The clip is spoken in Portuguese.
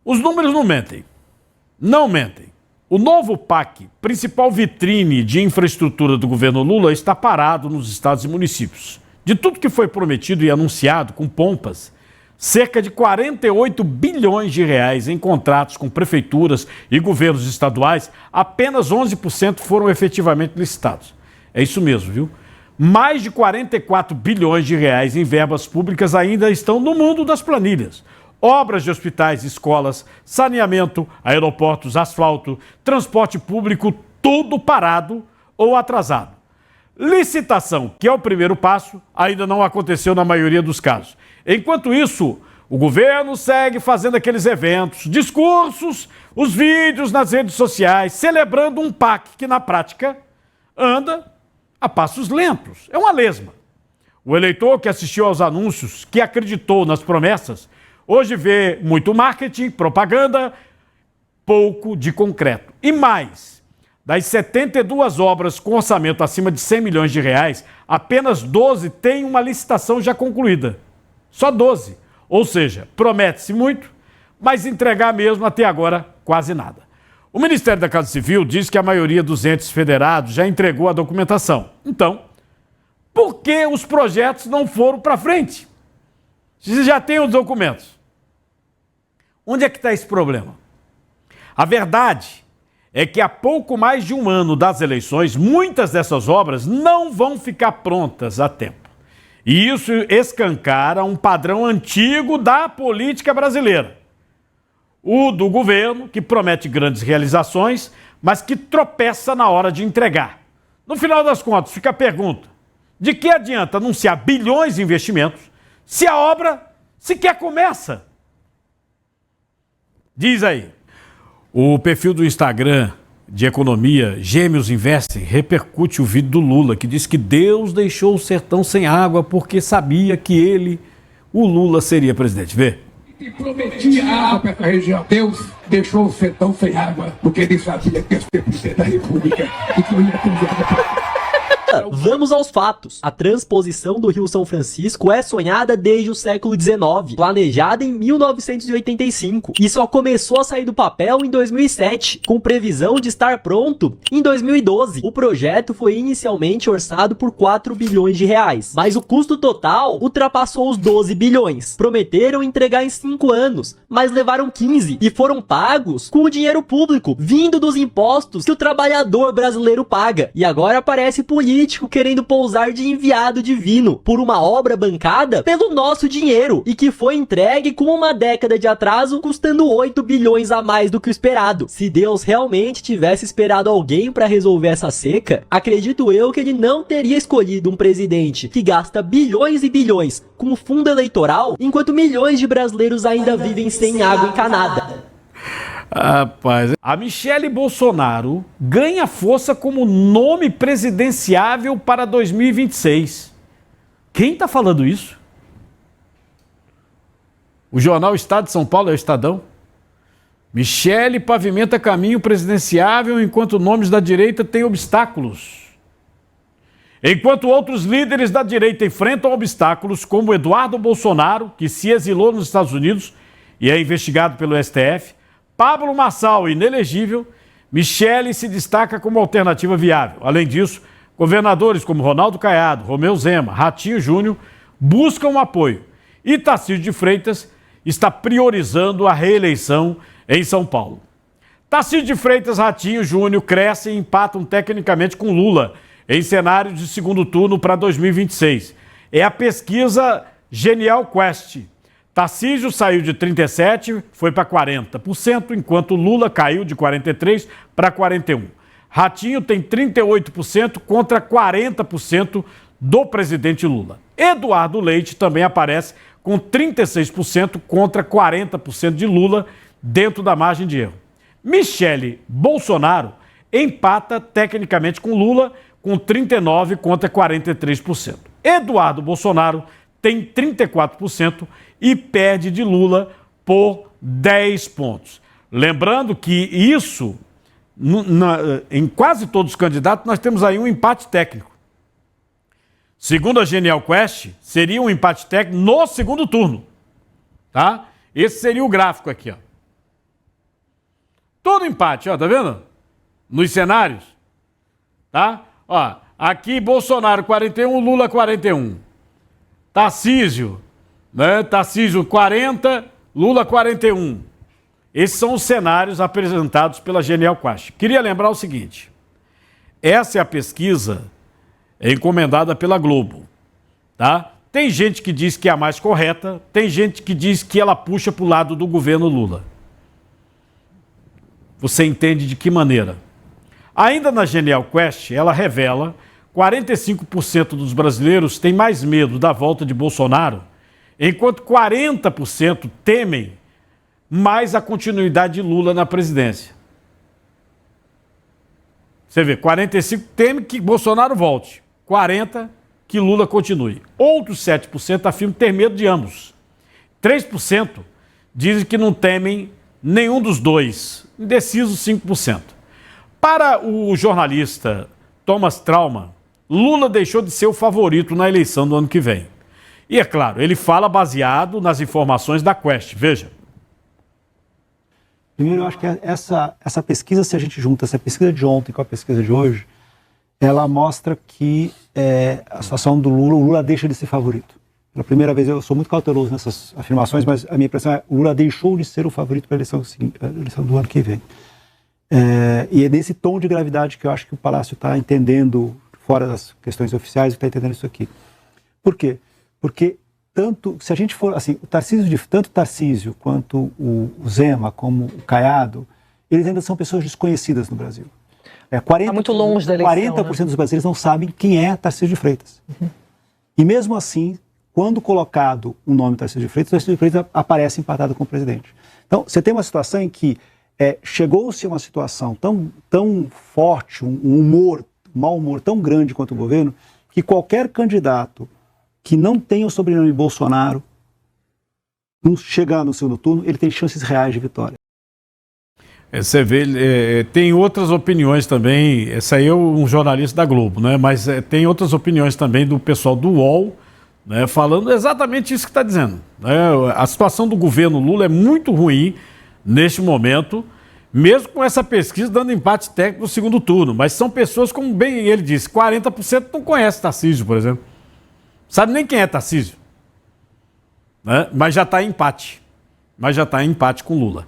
Os números não mentem. Não mentem. O novo PAC, principal vitrine de infraestrutura do governo Lula, está parado nos estados e municípios. De tudo que foi prometido e anunciado com pompas, cerca de 48 bilhões de reais em contratos com prefeituras e governos estaduais, apenas 11% foram efetivamente licitados. É isso mesmo, viu? Mais de 44 bilhões de reais em verbas públicas ainda estão no mundo das planilhas. Obras de hospitais, escolas, saneamento, aeroportos, asfalto, transporte público, tudo parado ou atrasado. Licitação, que é o primeiro passo, ainda não aconteceu na maioria dos casos. Enquanto isso, o governo segue fazendo aqueles eventos, discursos, os vídeos nas redes sociais, celebrando um PAC que, na prática, anda a passos lentos. É uma lesma. O eleitor que assistiu aos anúncios, que acreditou nas promessas, hoje vê muito marketing, propaganda, pouco de concreto. E mais, das 72 obras com orçamento acima de 100 milhões de reais, apenas 12 têm uma licitação já concluída. Só 12. Ou seja, promete-se muito, mas entregar mesmo até agora quase nada. O Ministério da Casa Civil diz que a maioria dos entes federados já entregou a documentação. Então, por que os projetos não foram para frente? Se já tem os documentos. Onde é que está esse problema? A verdade é que há pouco mais de um ano das eleições, muitas dessas obras não vão ficar prontas a tempo. E isso escancara um padrão antigo da política brasileira. O do governo, que promete grandes realizações, mas que tropeça na hora de entregar. No final das contas, fica a pergunta: de que adianta anunciar bilhões de investimentos se a obra sequer começa? Diz aí. O perfil do Instagram de economia Gêmeos Investem repercute o vídeo do Lula, que diz que Deus deixou o sertão sem água porque sabia que ele, o Lula, seria presidente. Vê. E prometia água para essa região. Deus deixou o sertão sem água porque ele sabia que ia ser presidente da República e que não ia ter água. Vamos aos fatos. A transposição do Rio São Francisco é sonhada desde o século XIX, planejada em 1985, e só começou a sair do papel em 2007, com previsão de estar pronto em 2012. O projeto foi inicialmente orçado por 4 bilhões de reais, mas o custo total ultrapassou os 12 bilhões. Prometeram entregar em 5 anos, mas levaram 15 e foram pagos com o dinheiro público, vindo dos impostos que o trabalhador brasileiro paga. E agora aparece político querendo pousar de enviado divino por uma obra bancada pelo nosso dinheiro e que foi entregue com uma década de atraso, custando 8 bilhões a mais do que o esperado. Se Deus realmente tivesse esperado alguém para resolver essa seca, acredito eu que ele não teria escolhido um presidente que gasta bilhões e bilhões com fundo eleitoral, enquanto milhões de brasileiros ainda vivem sem água encanada. Rapaz, a Michele Bolsonaro ganha força como nome presidenciável para 2026. Quem está falando isso? O jornal Estado de São Paulo é o Estadão? Michele pavimenta caminho presidenciável enquanto nomes da direita têm obstáculos. Enquanto outros líderes da direita enfrentam obstáculos, como Eduardo Bolsonaro, que se exilou nos Estados Unidos e é investigado pelo STF, Pablo Marçal, inelegível, Michele se destaca como alternativa viável. Além disso, governadores como Ronaldo Caiado, Romeu Zema, Ratinho Júnior buscam apoio. E Tarcísio de Freitas está priorizando a reeleição em São Paulo. Tarcísio de Freitas, Ratinho Júnior crescem e empatam tecnicamente com Lula em cenário de segundo turno para 2026. É a pesquisa Genial Quest. Tarcísio saiu de 37%, foi para 40%, enquanto Lula caiu de 43% para 41%. Ratinho tem 38% contra 40% do presidente Lula. Eduardo Leite também aparece com 36% contra 40% de Lula dentro da margem de erro. Michele Bolsonaro empata tecnicamente com Lula com 39% contra 43%. Eduardo Bolsonaro tem 34% e perde de Lula por 10 pontos. Lembrando que isso, em quase todos os candidatos, nós temos aí um empate técnico. Segundo a Genial Quest, seria um empate técnico no segundo turno. Tá? Esse seria o gráfico aqui, ó. Tudo empate, ó, tá vendo? Nos cenários, tá? Ó, aqui Bolsonaro 41, Lula 41. Tarcísio, né? Tarcísio 40, Lula 41. Esses são os cenários apresentados pela Genial Quast. Queria lembrar o seguinte, essa é a pesquisa encomendada pela Globo, tá? Tem gente que diz que é a mais correta, tem gente que diz que ela puxa para o lado do governo Lula. Você entende de que maneira? Ainda na Genial Quest, ela revela 45% dos brasileiros têm mais medo da volta de Bolsonaro, enquanto 40% temem mais a continuidade de Lula na presidência. Você vê, 45% temem que Bolsonaro volte, 40% que Lula continue. Outros 7% afirmam ter medo de ambos. 3% dizem que não temem nenhum dos dois. Indecisos, 5%. Para o jornalista Thomas Trauman, Lula deixou de ser o favorito na eleição do ano que vem. E é claro, ele fala baseado nas informações da Quest. Veja. Primeiro, eu acho que essa pesquisa, se a gente junta essa pesquisa de ontem com a pesquisa de hoje, ela mostra que a situação do Lula, o Lula deixa de ser favorito. Pela primeira vez, eu sou muito cauteloso nessas afirmações, mas a minha impressão é que o Lula deixou de ser o favorito para a eleição do ano que vem. E é nesse tom de gravidade que eu acho que o Palácio está entendendo, fora das questões oficiais, está entendendo isso aqui. Por quê? Porque se a gente for assim, tanto o Tarcísio quanto o Zema, como o Caiado, eles ainda são pessoas desconhecidas no Brasil. 40%, muito longe da eleição, 40% dos brasileiros não sabem quem é Tarcísio de Freitas. E mesmo assim, quando colocado o nome Tarcísio de Freitas aparece empatado com o presidente. Então, você tem uma situação em que chegou-se a uma situação tão forte, um mau humor tão grande quanto o governo, que qualquer candidato que não tenha o sobrenome Bolsonaro, chegar no segundo turno, ele tem chances reais de vitória. Você vê, tem outras opiniões também, essa aí é um jornalista da Globo, né? Mas tem outras opiniões também do pessoal do UOL, né? Falando exatamente isso que está dizendo, né? A situação do governo Lula é muito ruim neste momento, mesmo com essa pesquisa dando empate técnico no segundo turno, mas são pessoas, como bem ele disse, 40% não conhece Tarcísio, por exemplo. Sabe nem quem é Tarcísio, né? Mas já está em empate com Lula.